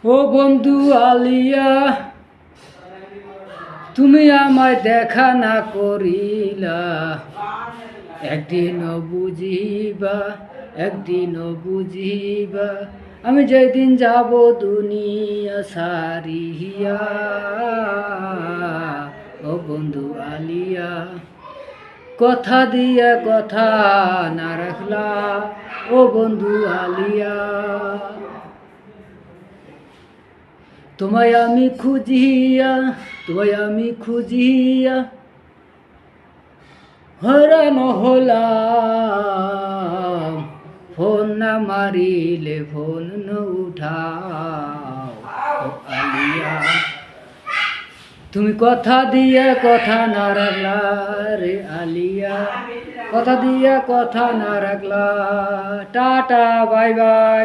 ও বন্ধু আলিয়া, তুমি আমায় দেখা না করিলা, একদিনও বুঝিবা, একদিনও বুঝিবা, আমি যেদিন যাব দুনিয়া সারিয়া। ও বন্ধু আলিয়া, কথা দিয়া কথা না রাখলা, ও বন্ধু আলিয়া। তোমায় আমি খুঁজিয়া, তোমায় আমি খুঁজিয়া হরান হলাম, ফোন না মারিলে ফোন ন উঠাও। ও আলিয়া, তুমি কথা দিয়া কথা না রাখলা রে আলিয়া, কথা দিয়া কথা না রাখলা। Tata, bye by.